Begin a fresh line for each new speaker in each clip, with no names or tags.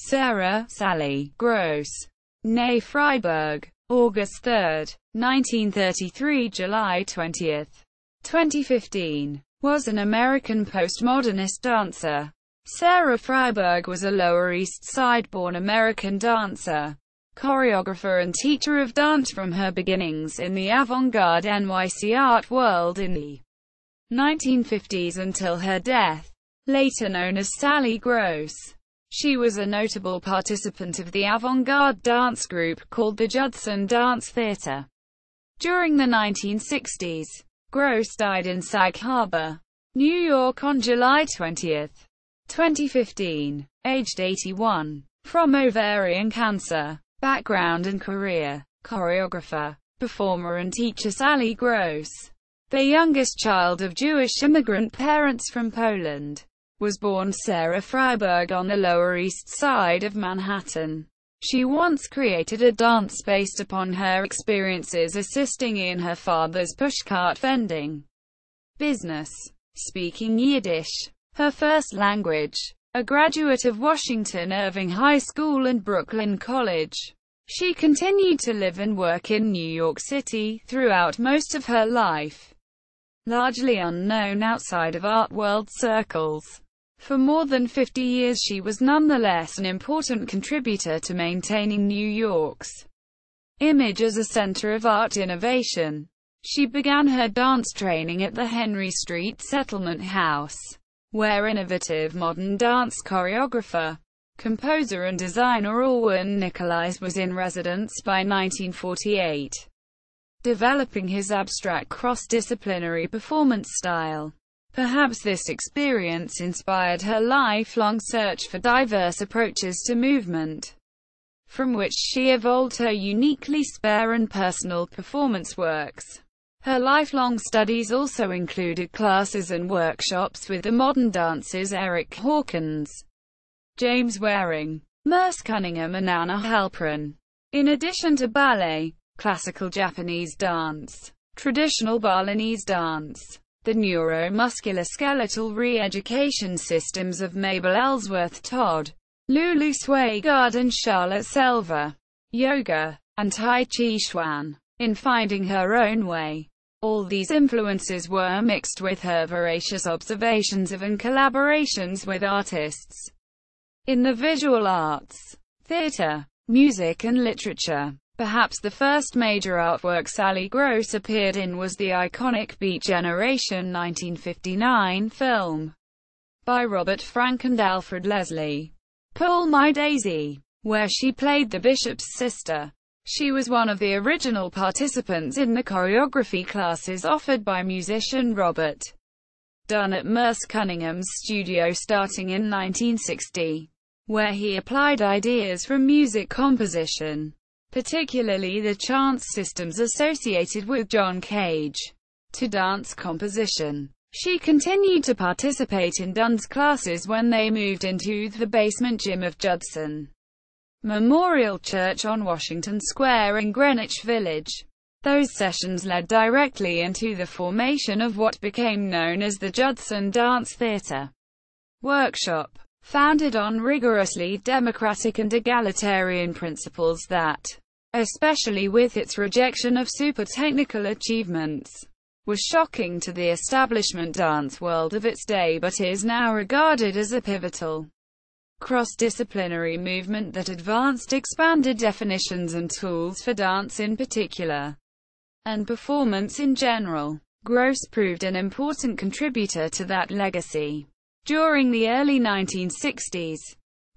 Sarah Sally Gross, née Freiberg, August 3, 1933 – July 20, 2015, was an American postmodernist dancer. Sarah Freiberg was a Lower East Side-born American dancer, choreographer and teacher of dance from her beginnings in the avant-garde NYC art world in the 1950s until her death, later known as Sally Gross. She was a notable participant of the avant-garde dance group called the Judson Dance Theater. During the 1960s, Gross died in Sag Harbor, New York on July 20, 2015, aged 81, from ovarian cancer. Background and career: choreographer, performer and teacher Sally Gross, the youngest child of Jewish immigrant parents from Poland, was born Sarah Freiberg on the Lower East Side of Manhattan. She once created a dance based upon her experiences assisting in her father's pushcart vending business. Speaking Yiddish, her first language, a graduate of Washington Irving High School and Brooklyn College, she continued to live and work in New York City throughout most of her life, largely unknown outside of art world circles. For more than 50 years she was nonetheless an important contributor to maintaining New York's image as a center of art innovation. She began her dance training at the Henry Street Settlement House, where innovative modern dance choreographer, composer and designer Alwyn Nicolais was in residence by 1948, developing his abstract cross-disciplinary performance style. Perhaps this experience inspired her lifelong search for diverse approaches to movement, from which she evolved her uniquely spare and personal performance works. Her lifelong studies also included classes and workshops with the modern dancers Eric Hawkins, James Waring, Merce Cunningham and Anna Halprin. In addition to ballet, classical Japanese dance, traditional Balinese dance, the neuromuscular-skeletal re-education systems of Mabel Ellsworth Todd, Lulu Swagard and Charlotte Selva, yoga, and Tai Chi Chuan. In finding her own way, all these influences were mixed with her voracious observations of and collaborations with artists in the visual arts, theater, music and literature. Perhaps the first major artwork Sally Gross appeared in was the iconic Beat Generation 1959 film by Robert Frank and Alfred Leslie, Pull My Daisy, where she played the bishop's sister. She was one of the original participants in the choreography classes offered by musician Robert Dunn at Merce Cunningham's studio starting in 1960, where he applied ideas from music composition, particularly the chant systems associated with John Cage, to dance composition. She continued to participate in Dunn's classes when they moved into the basement gym of Judson Memorial Church on Washington Square in Greenwich Village. Those sessions led directly into the formation of what became known as the Judson Dance Theater workshop, founded on rigorously democratic and egalitarian principles that, especially with its rejection of super-technical achievements, was shocking to the establishment dance world of its day but is now regarded as a pivotal, cross-disciplinary movement that advanced expanded definitions and tools for dance in particular, and performance in general. Gross proved an important contributor to that legacy. During the early 1960s,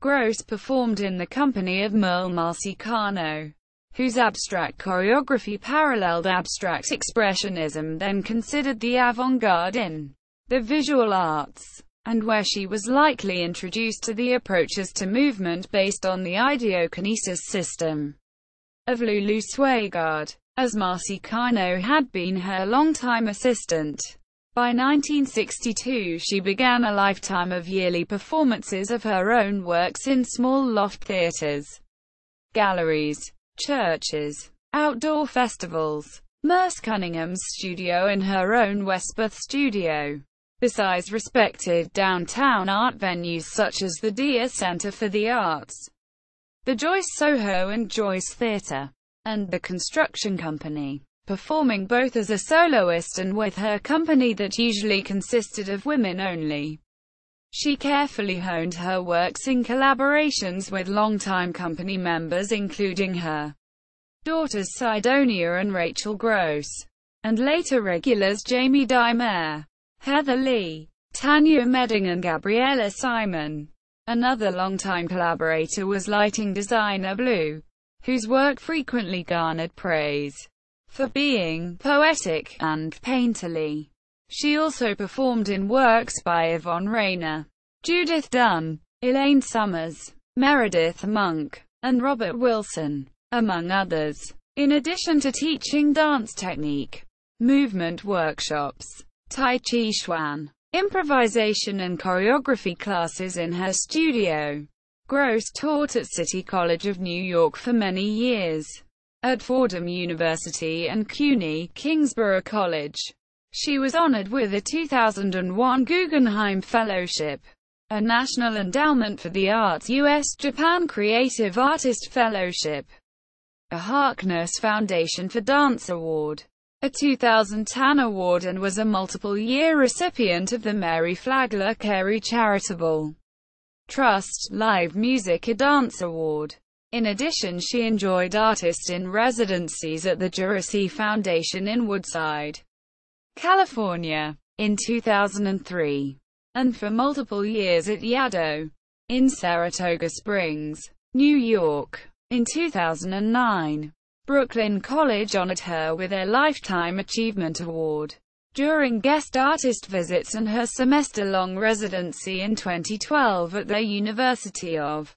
Gross performed in the company of Merle Marcicano, whose abstract choreography paralleled abstract expressionism, then considered the avant-garde in the visual arts, and where she was likely introduced to the approaches to movement based on the ideokinesis system of Lulu Swagard, as Marcicano had been her longtime assistant. By 1962 she began a lifetime of yearly performances of her own works in small loft theaters, galleries, churches, outdoor festivals, Merce Cunningham's studio and her own Westbeth studio, besides respected downtown art venues such as the Dia Center for the Arts, the Joyce Soho and Joyce Theater, and the Construction Company, performing both as a soloist and with her company that usually consisted of women only. She carefully honed her works in collaborations with longtime company members including her daughters Sidonia and Rachel Gross, and later regulars Jamie Dymere, Heather Lee, Tanya Medding and Gabriella Simon. Another longtime collaborator was lighting designer Blue, whose work frequently garnered praise for being poetic and painterly. She also performed in works by Yvonne Rainer, Judith Dunn, Elaine Summers, Meredith Monk, and Robert Wilson, among others. In addition to teaching dance technique, movement workshops, Tai Chi Chuan, improvisation and choreography classes in her studio, Gross taught at City College of New York for many years, at Fordham University and CUNY, Kingsborough College. She was honored with a 2001 Guggenheim Fellowship, a National Endowment for the Arts U.S.-Japan Creative Artist Fellowship, a Harkness Foundation for Dance Award, a 2010 award, and was a multiple-year recipient of the Mary Flagler Carey Charitable Trust Live Music a Dance Award. In addition, she enjoyed artist-in-residencies at the Jurassic Foundation in Woodside, California, in 2003, and for multiple years at Yaddo, in Saratoga Springs, New York. In 2009, Brooklyn College honored her with their Lifetime Achievement Award during guest artist visits and her semester-long residency in 2012 at their University of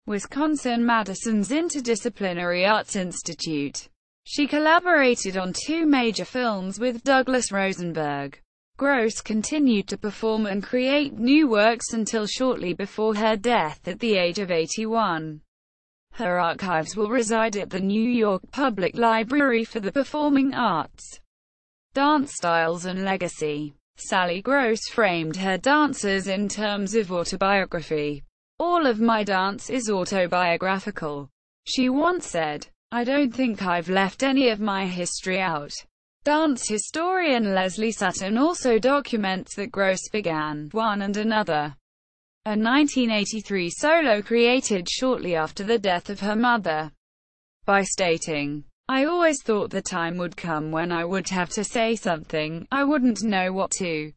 Wisconsin-Madison's Interdisciplinary Arts Institute. She collaborated on 2 major films with Douglas Rosenberg. Gross continued to perform and create new works until shortly before her death at the age of 81. Her archives will reside at the New York Public Library for the Performing Arts. Dance styles and legacy. Sally Gross framed her dances in terms of autobiography. "All of my dance is autobiographical," she once said. "I don't think I've left any of my history out." Dance historian Leslie Sutton also documents that Gross began one and another, a 1983 solo created shortly after the death of her mother, by stating, "I always thought the time would come when I would have to say something, I wouldn't know what to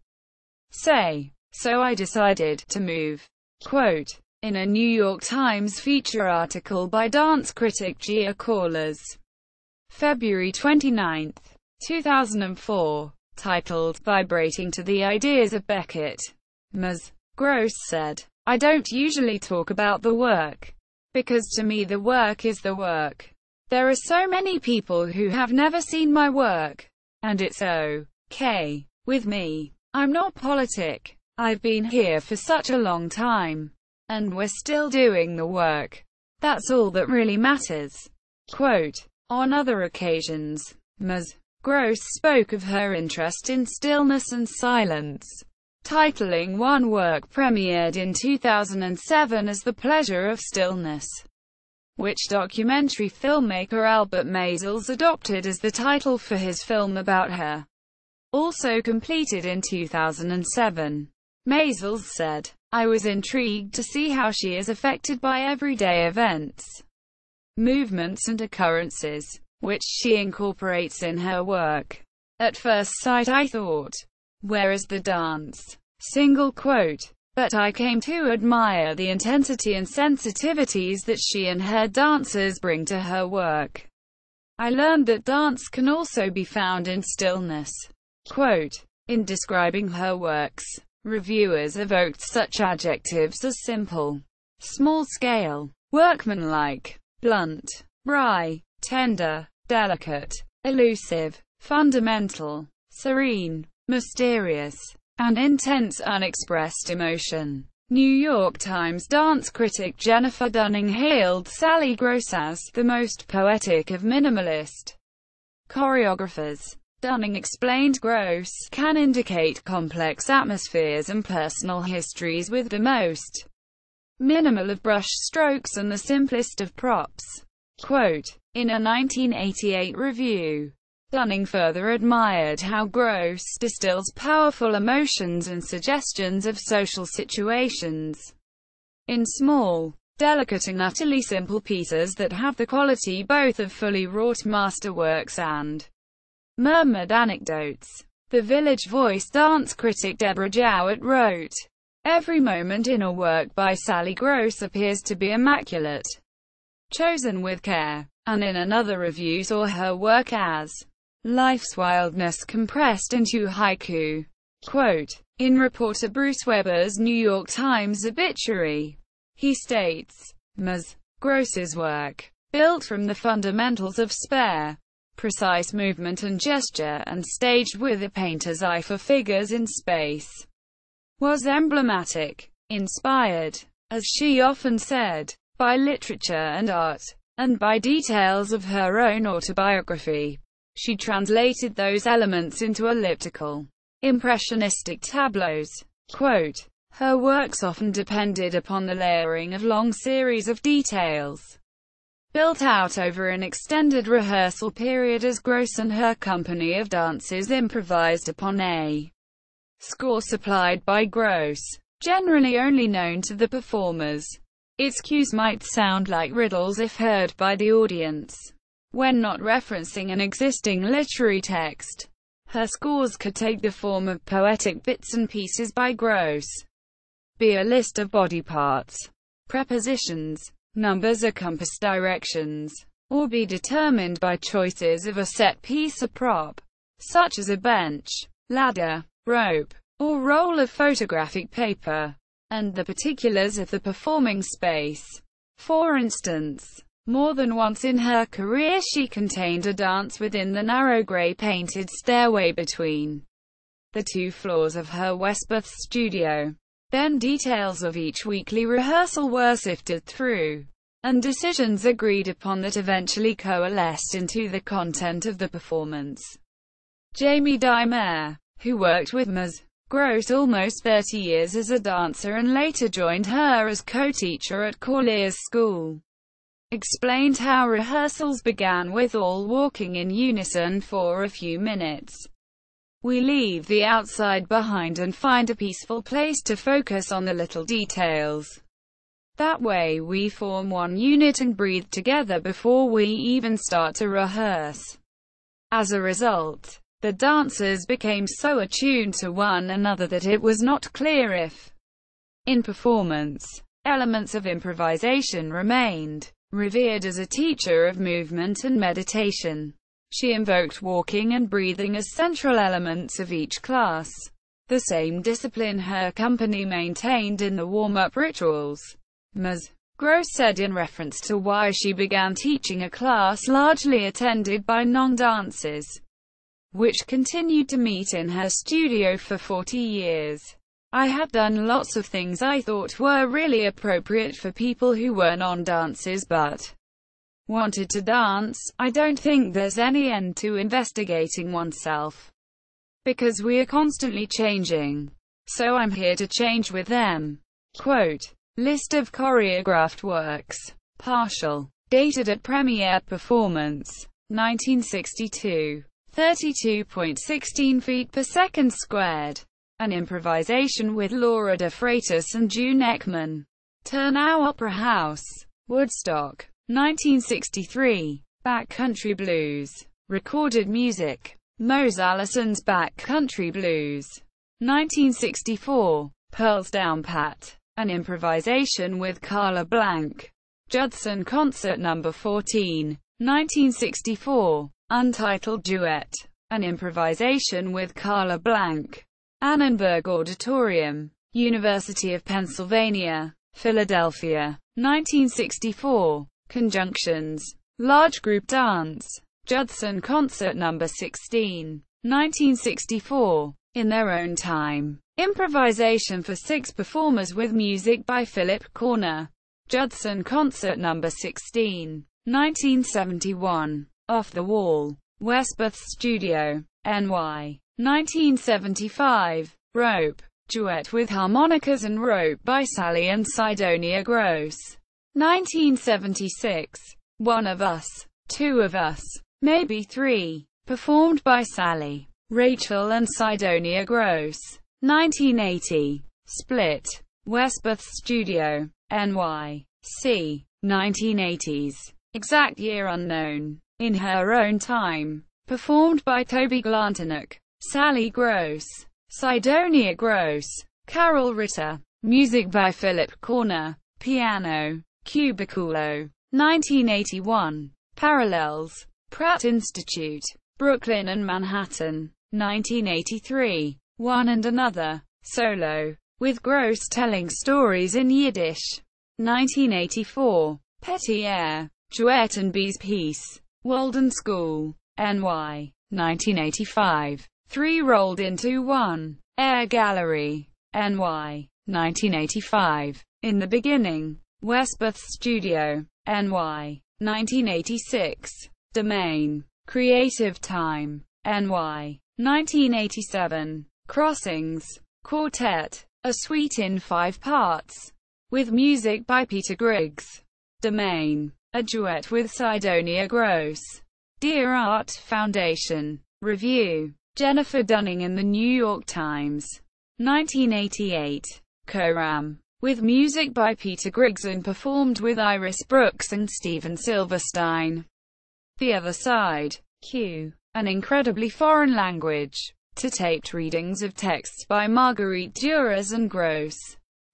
say, so I decided to move." Quote, in a New York Times feature article by dance critic Gia Corlers, February 29, 2004, titled, "Vibrating to the Ideas of Beckett." Ms. Gross said, "I don't usually talk about the work, because to me the work is the work. There are so many people who have never seen my work, and it's okay with me. I'm not politic. I've been here for such a long time, and we're still doing the work. That's all that really matters." Quote, on other occasions, Ms. Gross spoke of her interest in stillness and silence, titling one work premiered in 2007 as "The Pleasure of Stillness," which documentary filmmaker Albert Maysles adopted as the title for his film about her, also completed in 2007. Maysles said, "I was intrigued to see how she is affected by everyday events, movements and occurrences, which she incorporates in her work. At first sight I thought, where is the dance?" Single quote. But I came to admire the intensity and sensitivities that she and her dancers bring to her work. I learned that dance can also be found in stillness. Quote, in describing her works, reviewers evoked such adjectives as simple, small-scale, workmanlike, blunt, wry, tender, delicate, elusive, fundamental, serene, mysterious, and intense unexpressed emotion. New York Times dance critic Jennifer Dunning hailed Sally Gross as the most poetic of minimalist choreographers. Dunning explained Gross can indicate complex atmospheres and personal histories with the most minimal of brush strokes and the simplest of props. Quote, in a 1988 review, Dunning further admired how Gross distills powerful emotions and suggestions of social situations in small, delicate and utterly simple pieces that have the quality both of fully wrought masterworks and murmured anecdotes. The Village Voice dance critic Deborah Jowett wrote, every moment in a work by Sally Gross appears to be immaculate, chosen with care, and in another review saw her work as life's wildness compressed into haiku. Quote, in reporter Bruce Weber's New York Times obituary, he states, Ms. Gross's work, built from the fundamentals of spare, precise movement and gesture and staged with a painter's eye for figures in space, was emblematic, inspired, as she often said, by literature and art, and by details of her own autobiography. She translated those elements into elliptical, impressionistic tableaus. Quote, her works often depended upon the layering of long series of details, built out over an extended rehearsal period as Gross and her company of dancers improvised upon a score supplied by Gross, generally only known to the performers. Its cues might sound like riddles if heard by the audience, when not referencing an existing literary text. Her scores could take the form of poetic bits and pieces by Gross, be a list of body parts, prepositions, numbers or compass directions, or be determined by choices of a set piece or prop, such as a bench, ladder, rope, or roll of photographic paper, and the particulars of the performing space. For instance, more than once in her career she contained a dance within the narrow grey painted stairway between the two floors of her Westbeth studio. Then details of each weekly rehearsal were sifted through, and decisions agreed upon that eventually coalesced into the content of the performance. Jamie Dimare, who worked with Ms. Gross almost 30 years as a dancer and later joined her as co-teacher at Corlier's School, explained how rehearsals began with all walking in unison for a few minutes. We leave the outside behind and find a peaceful place to focus on the little details. That way we form one unit and breathe together before we even start to rehearse. As a result, the dancers became so attuned to one another that it was not clear if, in performance, elements of improvisation remained. Revered as a teacher of movement and meditation, she invoked walking and breathing as central elements of each class, the same discipline her company maintained in the warm-up rituals. Ms. Gross said in reference to why she began teaching a class largely attended by non-dancers, which continued to meet in her studio for 40 years. I had done lots of things I thought were really appropriate for people who were non-dancers but wanted to dance. I don't think there's any end to investigating oneself, because we are constantly changing. So I'm here to change with them. Quote, list of choreographed works. Partial. Dated at premiere performance. 1962. 32.16 feet per second squared. An improvisation with Laura de Freitas and June Ekman. Turnau Opera House, Woodstock, 1963. Backcountry Blues. Recorded music. Mose Allison's Backcountry Blues. 1964. Pearls Down Pat. An improvisation with Carla Blanc. Judson Concert No. 14. 1964. Untitled Duet. An improvisation with Carla Blanc. Annenberg Auditorium, University of Pennsylvania, Philadelphia, 1964. Conjunctions. Large Group Dance. Judson Concert No. 16. 1964. In Their Own Time. Improvisation for 6 performers with music by Philip Corner. Judson Concert No. 16. 1971. Off the Wall. Westbeth Studio, NY. 1975. Rope. duet with harmonicas and rope by Sally and Sidonia Gross. 1976, One of Us, Two of Us, Maybe Three, performed by Sally, Rachel and Sidonia Gross. 1980, Split, Westbeth Studio, NYC. 1980s, exact year unknown, In Her Own Time, performed by Toby Glantanuk, Sally Gross, Sidonia Gross, Carol Ritter. Music by Philip Corner, piano, Cubiculo. 1981, Parallels, Pratt Institute, Brooklyn and Manhattan. 1983, One and Another, solo, with Gross telling stories in Yiddish. 1984, Petty Air, duet and B's Piece, Walden School, NY. 1985, Three Rolled Into One, Air Gallery, NY. 1985, In the Beginning, Westbeth Studio, NY. 1986, Domain, Creative Time, NY. 1987, Crossings, Quartet, a suite in 5 parts, with music by Peter Griggs. Domain, a duet with Sidonia Gross. Dear Art Foundation. Review, Jennifer Dunning in the New York Times. 1988, Coram, with music by Peter Griggs and performed with Iris Brooks and Steven Silverstein. The Other Side, Q, an incredibly foreign language, to taped readings of texts by Marguerite Duras and Gross,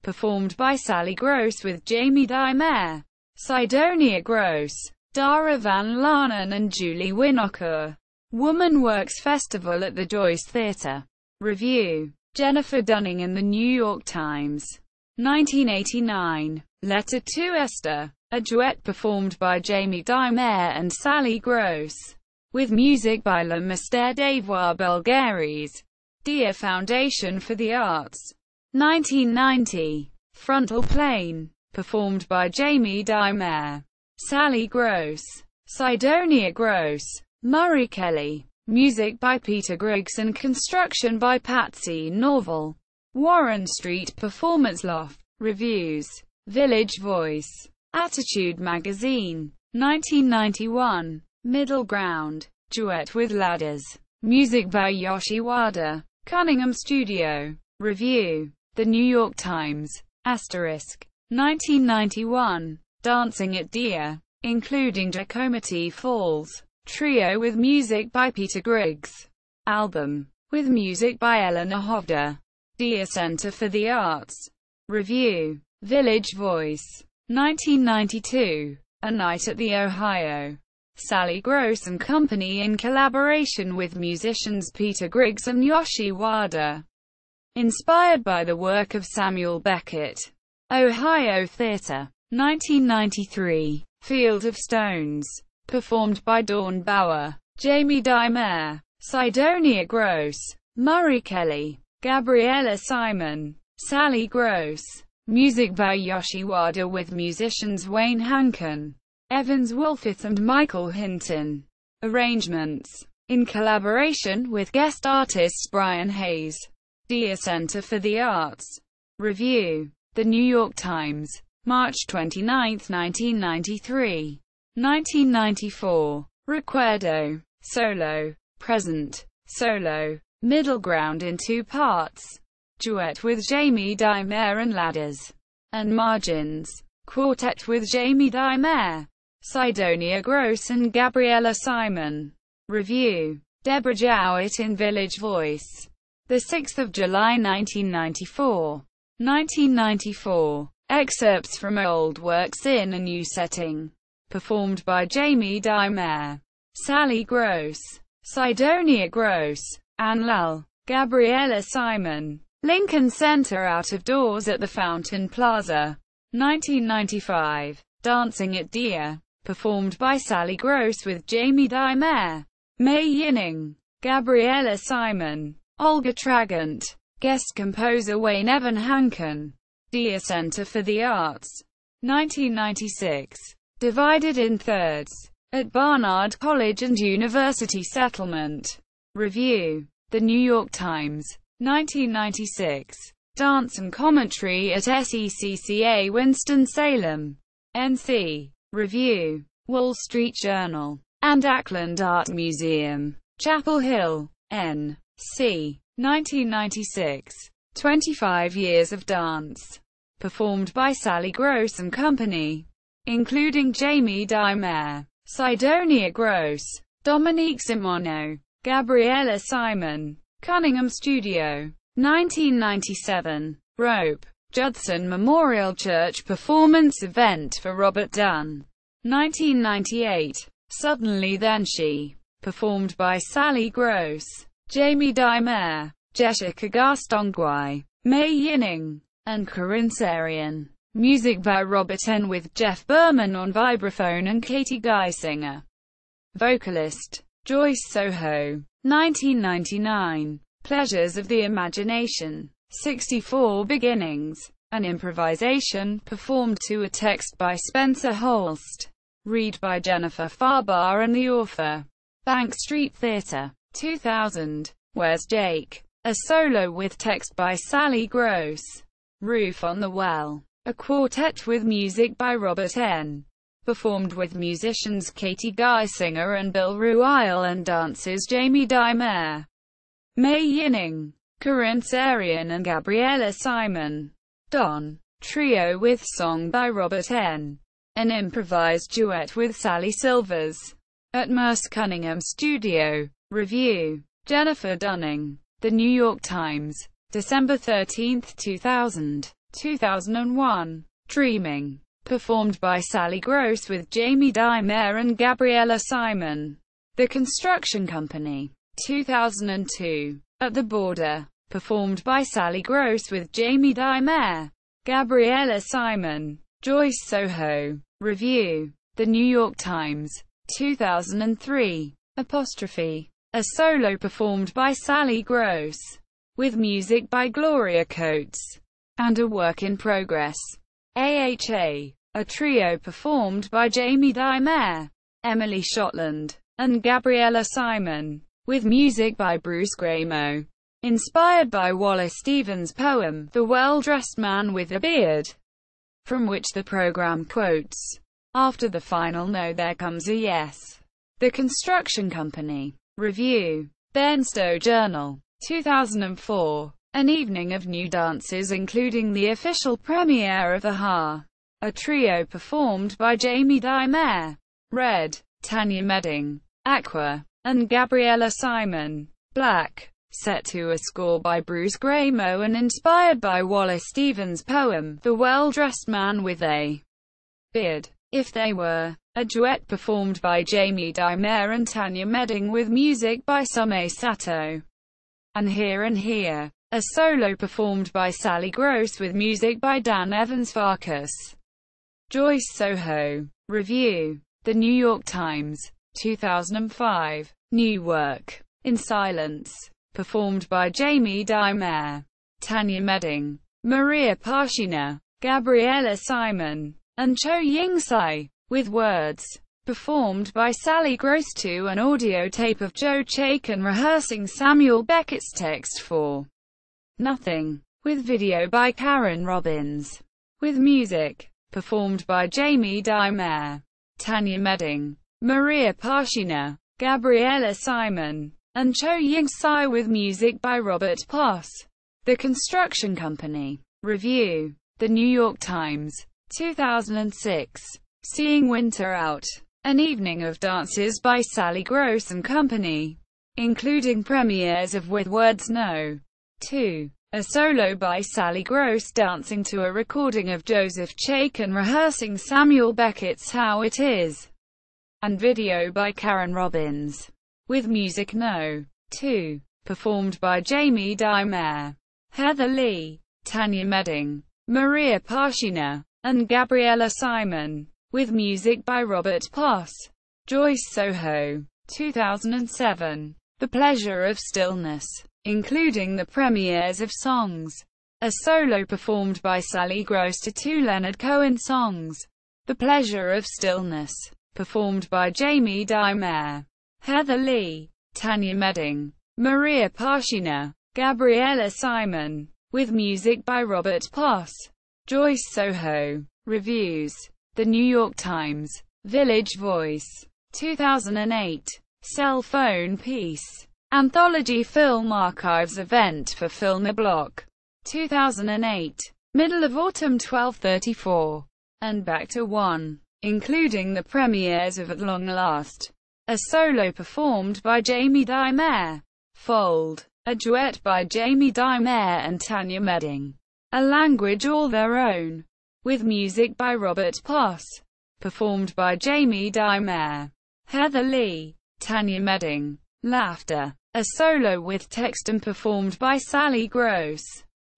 performed by Sally Gross with Jamie Dymere, Sidonia Gross, Dara Van Lanen and Julie Winokur. Woman Works Festival at the Joyce Theater. Review, Jennifer Dunning in the New York Times. 1989, Letter to Esther, a duet performed by Jamie Dymere and Sally Gross, with music by Le Mystère des Voix Bulgaries. Dear Foundation for the Arts. 1990, Frontal Plane, performed by Jamie Dymere, Sally Gross, Sidonia Gross, Murray Kelly. Music by Peter Griggs and construction by Patsy Norval. Warren Street Performance Loft. Reviews, Village Voice, Attitude Magazine. 1991, Middle Ground, duet with Ladders. Music by Yoshi Wada, Cunningham Studio. Review, The New York Times. Asterisk. 1991, Dancing at Dia, including Jacomati Falls. Trio with music by Peter Griggs. Album, with music by Eleanor Hovda. Dia Center for the Arts. Review, Village Voice. 1992, A Night at the Ohio. Sally Gross and Company in collaboration with musicians Peter Griggs and Yoshi Wada. Inspired by the work of Samuel Beckett. Ohio Theater. 1993, Field of Stones. Performed by Dawn Bauer, Jamie Dymere, Sidonia Gross, Murray Kelly, Gabriella Simon, Sally Gross. Music by Yoshi Wada with musicians Wayne Hankin, Evans Wolfith and Michael Hinton. Arrangements, in collaboration with guest artists Brian Hayes. Dia Center for the Arts. Review, The New York Times. March 29, 1993. 1994, Recuerdo, solo, present, solo, middle ground in 2 parts, duet with Jamie Dymere and Ladders, and margins, quartet with Jamie Dymere, Sidonia Gross and Gabriella Simon. Review, Deborah Jowett in Village Voice. 6 July 1994. 1994, excerpts from old works in a new setting. Performed by Jamie Dymere, Sally Gross, Sidonia Gross, Anne Lull, Gabriella Simon. Lincoln Center Out of Doors at the Fountain Plaza. 1995, Dancing at Dia. Performed by Sally Gross with Jamie Dymere, May Yinning, Gabriella Simon, Olga Tragant. Guest composer Wayne Evan Hankin. Dia Center for the Arts. 1996. Divided in Thirds, at Barnard College and University Settlement. Review, The New York Times. 1996. Dance and Commentary at SECCA Winston-Salem, NC. Review. Wall Street Journal. And Ackland Art Museum, Chapel Hill, N.C. 1996. 25 Years of Dance. Performed by Sally Gross and Company, including Jamie Dymere, Sidonia Gross, Dominique Simoneau, Gabriella Simon. Cunningham Studio. 1997. Rope. Judson Memorial Church performance event for Robert Dunn. 1998. Suddenly Then She. Performed by Sally Gross, Jamie Dymere, Jessica Gastongwai, Mei Yinning, and Corinne Sarian. Music by Robert N. with Jeff Berman on vibraphone and Katie Geisinger. Vocalist. Joyce Soho. 1999. Pleasures of the Imagination. 64 Beginnings. An improvisation, performed to a text by Spencer Holst. Read by Jennifer Farbar and the author. Bank Street Theater. 2000. Where's Jake? A solo with text by Sally Gross. Roof on the Well. A quartet with music by Robert N. Performed with musicians Katie Geisinger and Bill Ruile and dancers Jamie Dymere, Mei Yinning, Corinne Sarian and Gabriella Simon. Don. Trio with song by Robert N. An improvised duet with Sally Silvers. At Merce Cunningham Studio. Review. Jennifer Dunning. The New York Times. December 13, 2000. 2001. Dreaming. Performed by Sally Gross with Jamie Dymere and Gabriella Simon. The Construction Company. 2002. At the Border. Performed by Sally Gross with Jamie Dymere, Gabriella Simon. Joyce Soho. Review. The New York Times. 2003. Apostrophe. A solo performed by Sally Gross, with music by Gloria Coates. And a work in progress. AHA. A trio performed by Jamie Dymere, Emily Shotland, and Gabriella Simon, with music by Bruce Gramo. Inspired by Wallace Stevens' poem, The Well-Dressed Man with a Beard, from which the program quotes. After the final no there comes a yes. The Construction Company. Review. Bernstow Journal. 2004. An evening of new dances including the official premiere of Aha, a trio performed by Jamie Dymere, Red, Tanya Medding, Aqua, and Gabriella Simon. Black. Set to a score by Bruce Gramo and inspired by Wallace Stevens' poem, The Well-Dressed Man with a Beard. If They Were. A duet performed by Jamie Dymere and Tanya Medding with music by Sume Sato. And Here. A solo performed by Sally Gross with music by Dan Evans Farkas. Joyce Soho. Review. The New York Times. 2005. New Work. In Silence. Performed by Jamie Dymere, Tanya Medding, Maria Parshina, Gabriella Simon, and Cho Ying-sai, with words. Performed by Sally Gross to an audio tape of Joe Chaikin rehearsing Samuel Beckett's text for Nothing, with video by Karen Robbins. With music. Performed by Jamie Dymere, Tanya Medding, Maria Parshina, Gabriella Simon, and Cho Ying-sai with music by Robert Poss. The Construction Company. Review. The New York Times. 2006. Seeing Winter Out. An evening of dances by Sally Gross and Company, including premieres of With Words No. 2. A solo by Sally Gross dancing to a recording of Joseph Chaikin rehearsing Samuel Beckett's How It Is. And video by Karen Robbins. With music No. 2. Performed by Jamie Dymere, Heather Lee, Tanya Medding, Maria Parshina, and Gabriella Simon. With music by Robert Poss. Joyce Soho. 2007. The Pleasure of Stillness. Including the premieres of songs. A solo performed by Sally Gross to 2 Leonard Cohen songs. The Pleasure of Stillness. Performed by Jamie Dymere, Heather Lee, Tanya Medding, Maria Parshina, Gabriella Simon. with music by Robert Poss. Joyce Soho. Reviews. The New York Times. Village Voice. 2008. Cell Phone Piece. Anthology Film Archives Event for Film A Block. 2008. Middle of Autumn 1234. And Back to One, including the premieres of At Long Last, a solo performed by Jamie Dimare. Fold. A duet by Jamie Dimare and Tanya Medding. A Language All Their Own, with music by Robert Poss, performed by Jamie Dimare. Heather Lee, Tanya Medding. Laughter. A solo with text and performed by Sally Gross.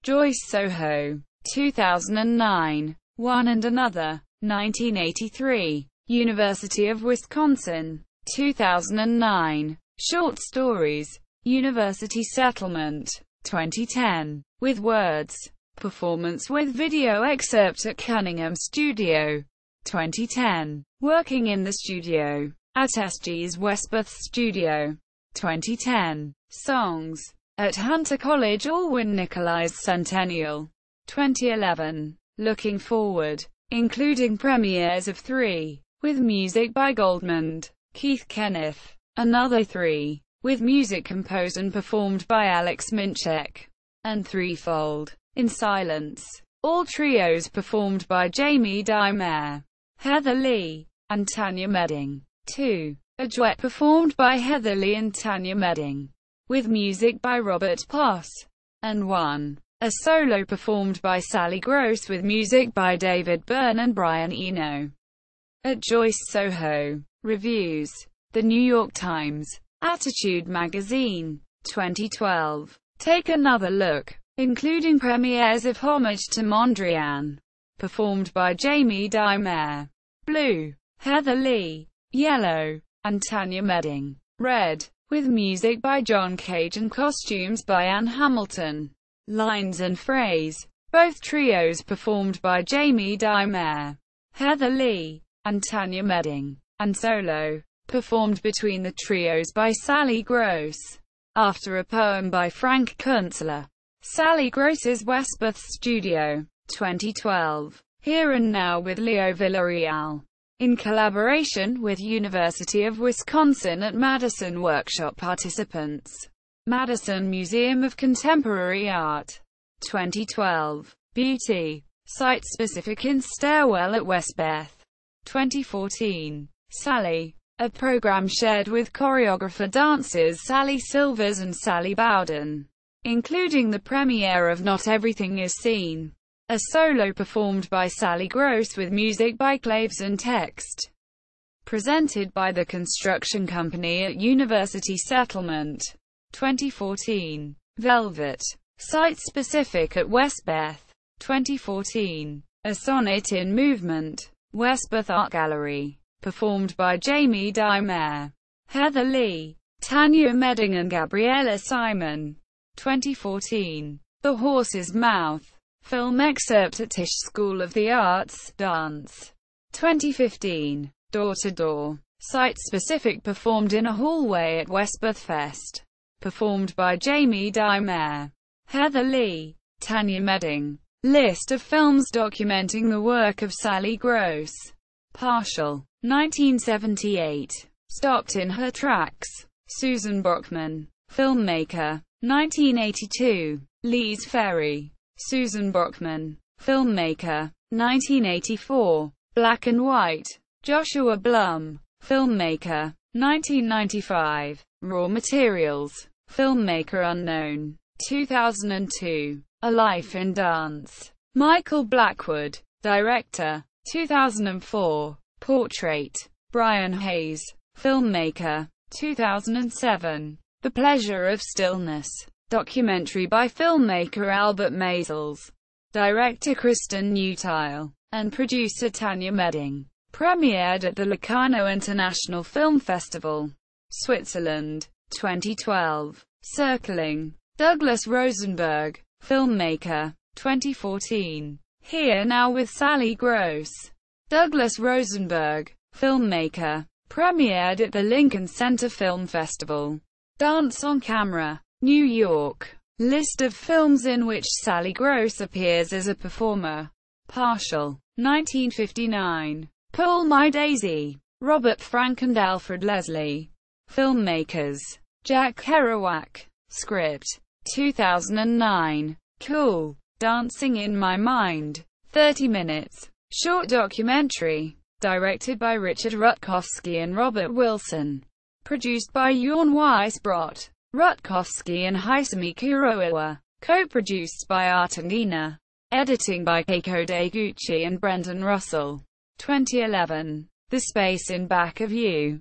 Joyce Soho. 2009. One and Another. 1983. University of Wisconsin. 2009. Short Stories. University Settlement. 2010. With Words. Performance with video excerpt at Cunningham Studio. 2010. Working in the Studio. At SG's Westbeth Studio. 2010. Songs. At Hunter College Alwyn Nicolai's Centennial. 2011. Looking Forward, including premieres of 3, with music by Goldmund, Keith Kenneth. Another 3, with music composed and performed by Alex Minchek. And Threefold, In Silence. All trios performed by Jamie Dimare, Heather Lee, and Tanya Medding. 2. A duet performed by Heather Lee and Tanya Medding, with music by Robert Poss. And 1. A solo performed by Sally Gross with music by David Byrne and Brian Eno. At Joyce Soho. Reviews. The New York Times. Attitude Magazine. 2012. Take Another Look, including premieres of Homage to Mondrian, performed by Jamie Dimare. Blue. Heather Lee. Yellow. And Tanya Medding. Red, with music by John Cage and costumes by Ann Hamilton. Lines and Phrase. Both trios performed by Jamie Dimare, Heather Lee, and Tanya Medding. And solo, performed between the trios by Sally Gross. After a Poem by Frank Kunzler. Sally Gross's Westbeth Studio. 2012. Here and Now with Leo Villarreal, in collaboration with University of Wisconsin at Madison Workshop participants. Madison Museum of Contemporary Art. 2012. Beauty. Site-specific in Stairwell at Westbeth. 2014. Sally. A program shared with choreographer dancers Sally Silvers and Sally Bowden, including the premiere of Not Everything Is Seen, a solo performed by Sally Gross with music by Claves and text. Presented by the construction company at University Settlement. 2014. Velvet. Site-specific at Westbeth. 2014. A Sonnet in Movement. Westbeth Art Gallery. Performed by Jamie Dimare, Heather Lee, Tanya Medding and Gabriella Simon. 2014. The Horse's Mouth. Film excerpt at Tisch School of the Arts, Dance. 2015. Door to Door. Site-specific performed in a hallway at Westbeth Fest. Performed by Jamie Dimare, Heather Lee, Tanya Medding. List of films documenting the work of Sally Gross. Partial. 1978. Stopped in Her Tracks. Susan Brockman. Filmmaker. 1982. Lee's Ferry. Susan Brockman. Filmmaker. 1984. Black and White. Joshua Blum. Filmmaker. 1995. Raw Materials. Filmmaker unknown. 2002. A Life in Dance. Michael Blackwood. Director. 2004. Portrait. Brian Hayes. Filmmaker. 2007. The Pleasure of Stillness. Documentary by filmmaker Albert Maysles. Director Kristen Newtile. And producer Tanya Medding. Premiered at the Locarno International Film Festival, Switzerland. 2012. Circling. Douglas Rosenberg. Filmmaker. 2014. Here Now with Sally Gross. Douglas Rosenberg. Filmmaker. Premiered at the Lincoln Center Film Festival. Dance on Camera. New York. List of films in which Sally Gross appears as a performer. Partial. 1959. Pull My Daisy. Robert Frank and Alfred Leslie. Filmmakers. Jack Kerouac. Script. 2009. Cool. Dancing in My Mind. 30 minutes. Short documentary. Directed by Richard Rutkowski and Robert Wilson. Produced by Jorn Weisbrot, Rutkowski and Hisami Kuroiwa. Co-produced by Art and Ina. Editing by Keiko Deguchi and Brendan Russell. 2011. The Space in Back of You.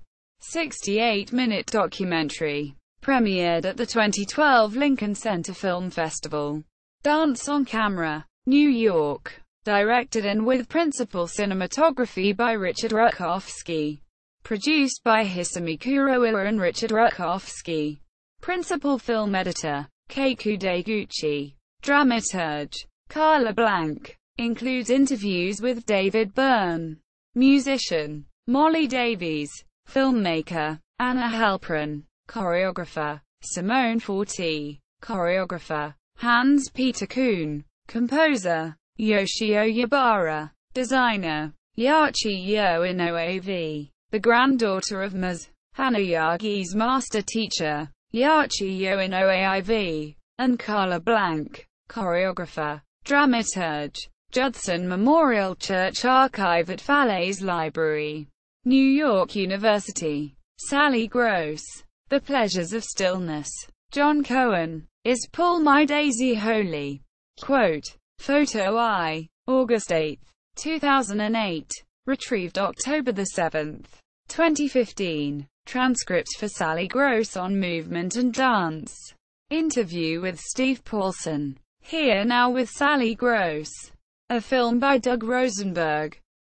68-minute documentary. Premiered at the 2012 Lincoln Center Film Festival. Dance on Camera. New York. Directed and with principal cinematography by Richard Rutkowski. Produced by Hisami Kuroiwa and Richard Rutkowski. Principal film editor. Keiko Deguchi. Dramaturge. Carla Blanc. Includes interviews with David Byrne. Musician. Molly Davies. Filmmaker. Anna Halprin. Choreographer. Simone Forti. Choreographer. Hans-Peter Kuhn. Composer. Yoshio Yabara. Designer. Yachi Inoav. The granddaughter of Ms. Hanayagi's master teacher. Yachi Inoav. And Carla Blanc. Choreographer. Dramaturge. Judson Memorial Church Archive at Fallais Library. New York University. Sally Gross. The Pleasures of Stillness. John Cohen. Is Pull My Daisy Holy? Quote. Photo I. August 8, 2008. Retrieved October 7, 2015. Transcript for Sally Gross on Movement and Dance. Interview with Steve Paulson. Here Now with Sally Gross. A film by Doug Rosenberg.